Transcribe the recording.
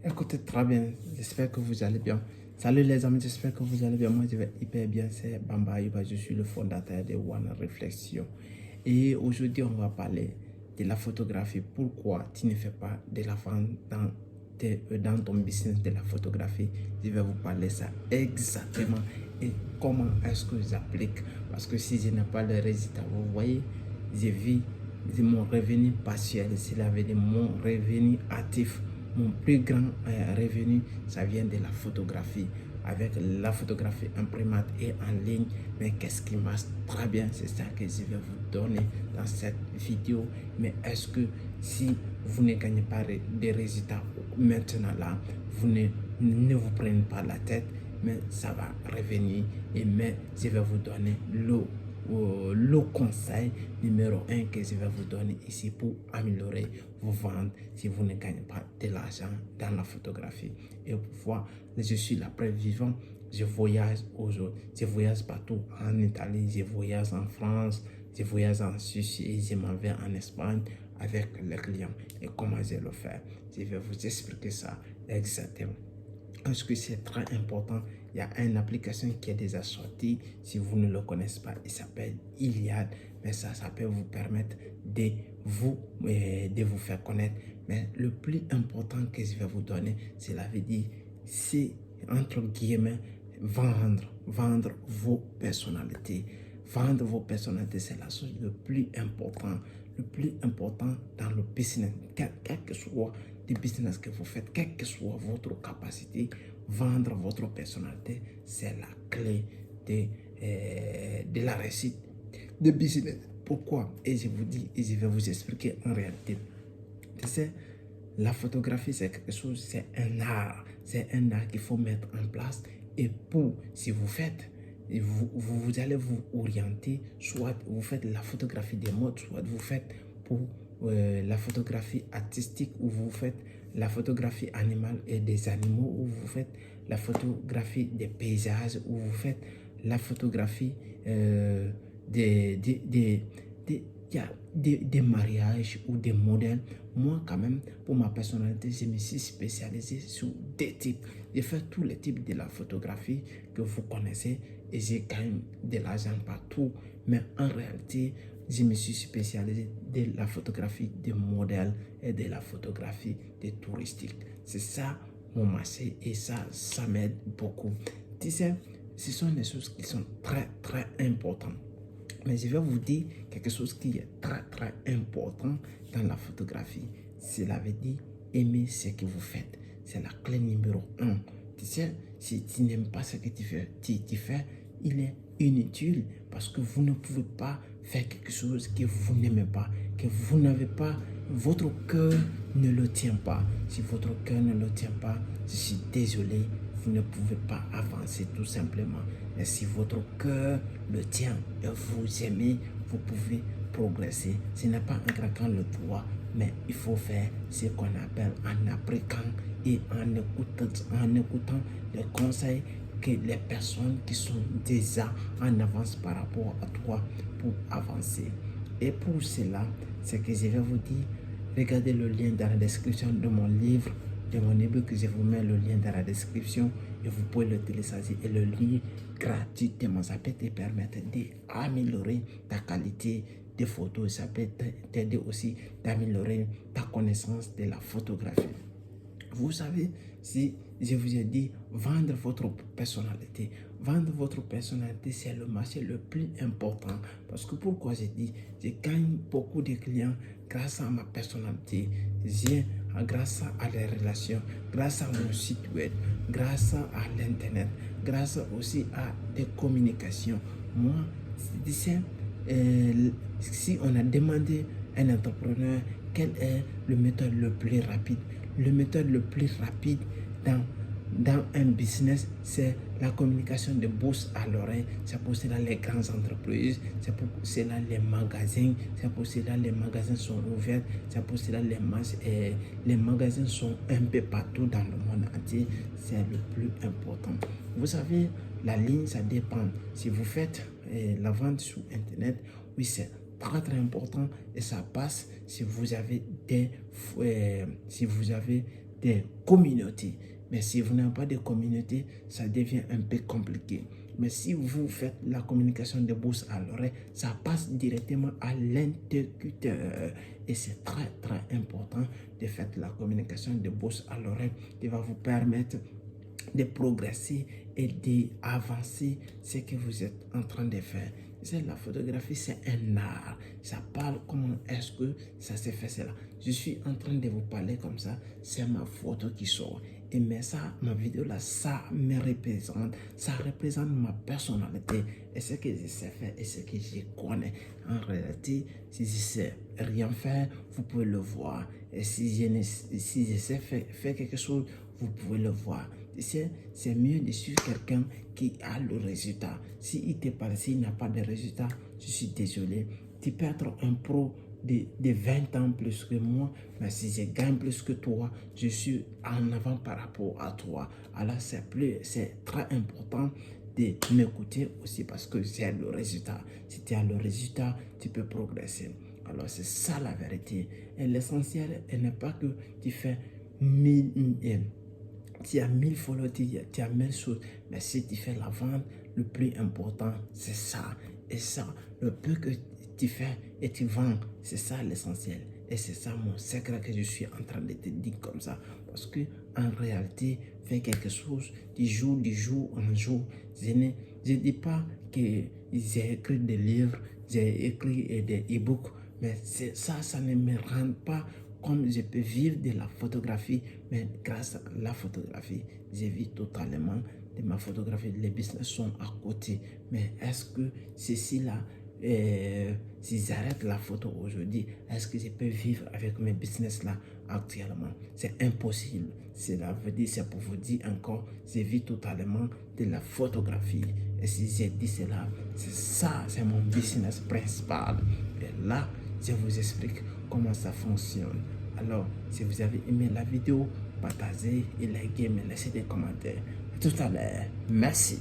Écoutez très bien, j'espère que vous allez bien. Salut les amis, j'espère que vous allez bien. Moi je vais hyper bien, c'est Bamba Yuba, je suis le fondateur de One Réflexion. Et aujourd'hui on va parler de la photographie. Pourquoi tu ne fais pas de la vente dans ton business de la photographie? Je vais vous parler ça exactement et comment est-ce que j'applique. Parce que si je n'ai pas le résultat, vous voyez, je vis mon revenu partiel, cela veut dire mon revenu actif. Mon plus grand revenu, ça vient de la photographie. Avec la photographie imprimante et en ligne. Mais qu'est-ce qui marche très bien, c'est ça que je vais vous donner dans cette vidéo. Mais est-ce que si vous ne gagnez pas des résultats maintenant là, vous ne vous prenez pas la tête, mais ça va revenir. Et mais je vais vous donner le conseil numéro 1 que je vais vous donner ici pour améliorer vos ventes si vous ne gagnez pas de l'argent dans la photographie. Et pour voir, je suis la preuve vivante. Je voyage aujourd'hui, je voyage partout en Italie, je voyage en France, je voyage en Suisse et je m'en vais en Espagne avec les clients. Et comment je le fais? Je vais vous expliquer ça exactement. Parce que c'est très important. Il y a une application qui est déjà sortie. Si vous ne le connaissez pas, il s'appelle Iliad. Mais ça peut vous permettre de vous faire connaître. Mais le plus important que je vais vous donner, c'est la vie, c'est entre guillemets vendre vos personnalités. Vendre vos personnalités, c'est la chose le plus important dans le business, quel que soit le business que vous faites, quelle que soit votre capacité, vendre votre personnalité, c'est la clé de la réussite de business. Pourquoi? Et je vous dis, et je vais vous expliquer en réalité. Tu sais, la photographie, c'est quelque chose, c'est un art qu'il faut mettre en place. Et si vous faites, vous allez vous orienter, soit vous faites la photographie des modes, soit vous faites pour la photographie artistique, ou vous faites la photographie animale et des animaux, ou vous faites la photographie des paysages, ou vous faites la photographie des mariages ou des modèles. Moi, quand même, pour ma personnalité, je me suis spécialisé sur des types. J'ai fait tous les types de la photographie que vous connaissez et j'ai gagné de l'argent partout. Mais en réalité, je me suis spécialisé de la photographie des modèles et de la photographie des touristiques. C'est ça mon marché et ça m'aide beaucoup. Tu sais, ce sont des choses qui sont très, très importantes. Mais je vais vous dire quelque chose qui est très, très important dans la photographie. Cela veut dire aimer ce que vous faites. C'est la clé numéro 1. Tu sais, si tu n'aimes pas ce que tu fais, il est inutile parce que vous ne pouvez pas faire quelque chose que vous n'aimez pas, que vous n'avez pas, votre cœur ne le tient pas. Si votre cœur ne le tient pas, je suis désolé, vous ne pouvez pas avancer tout simplement. Mais si votre cœur le tient et vous aimez, vous pouvez progresser. Ce n'est pas en craquant le doigt, mais il faut faire ce qu'on appelle en appliquant et en écoutant les conseils que les personnes qui sont déjà en avance par rapport à toi pour avancer. Et pour cela, ce que je vais vous dire, regardez le lien dans la description de mon livre, de mon ebook, je vous mets le lien dans la description et vous pouvez le télécharger et le lire gratuitement. Ça peut te permettre d'améliorer ta qualité de photos, ça peut t'aider aussi d'améliorer ta connaissance de la photographie. Vous savez, si je vous ai dit vendre votre personnalité, c'est le marché le plus important. Parce que pourquoi j'ai dit, je gagne beaucoup de clients grâce à ma personnalité, grâce à les relations, grâce à mon site web, grâce à l'internet, grâce aussi à des communications. Moi, si on a demandé à un entrepreneur quelle est le méthode le plus rapide, le méthode le plus rapide dans un business, c'est la communication de bouche à l'oreille. C'est pour cela les grandes entreprises, c'est pour cela les magasins, c'est pour cela les magasins sont ouverts, c'est pour cela les magasins sont un peu partout dans le monde entier. C'est le plus important. Vous savez, la ligne, ça dépend. Si vous faites la vente sur Internet, oui, c'est très très important et ça passe si vous avez des communautés. Mais si vous n'avez pas de communauté, ça devient un peu compliqué. Mais si vous faites la communication de bouche à l'oreille, ça passe directement à l'interlocuteur. Et c'est très, très important de faire la communication de bouche à l'oreille qui va vous permettre de progresser et d'avancer ce que vous êtes en train de faire. La photographie, c'est un art. Ça parle comment est-ce que ça s'est fait cela. Je suis en train de vous parler comme ça. C'est ma photo qui sort. Et mais ça, ma vidéo là, ça me représente. Ça représente ma personnalité. Et ce que je sais faire et ce que je connais. En réalité, si je sais rien faire, vous pouvez le voir. Et si je sais faire quelque chose, vous pouvez le voir. C'est mieux de suivre quelqu'un qui a le résultat. S'il te parle, s'il n'a pas de résultat, je suis désolé. Tu peux être un pro de 20 ans plus que moi, mais si je gagne plus que toi, je suis en avant par rapport à toi. Alors c'est très important de m'écouter aussi parce que j'ai le résultat. Si tu as le résultat, tu peux progresser. Alors c'est ça la vérité. Et l'essentiel n'est pas que tu fais tu as 1000 followers, tu as 1000 choses. Mais si tu fais la vente, le plus important, c'est ça. Et ça, le peu que tu fais et tu vends, c'est ça l'essentiel. Et c'est ça mon secret que je suis en train de te dire comme ça. Parce que en réalité, faire quelque chose du jour en jour. Je ne dis pas que j'ai écrit des livres, j'ai écrit des e-books. Mais ça ne me rend pas comme je peux vivre de la photographie, mais grâce à la photographie, je vis totalement de ma photographie. Les business sont à côté. Mais est-ce que ceci-là, si j'arrête la photo aujourd'hui, est-ce que je peux vivre avec mes business-là actuellement? C'est impossible. Cela veut dire, c'est pour vous dire encore, je vis totalement de la photographie. Et si j'ai dit cela, c'est ça, c'est mon business principal. Et là, je vous explique comment ça fonctionne. Alors, si vous avez aimé la vidéo, partagez et likez, mais laissez des commentaires. À tout à l'heure. Merci.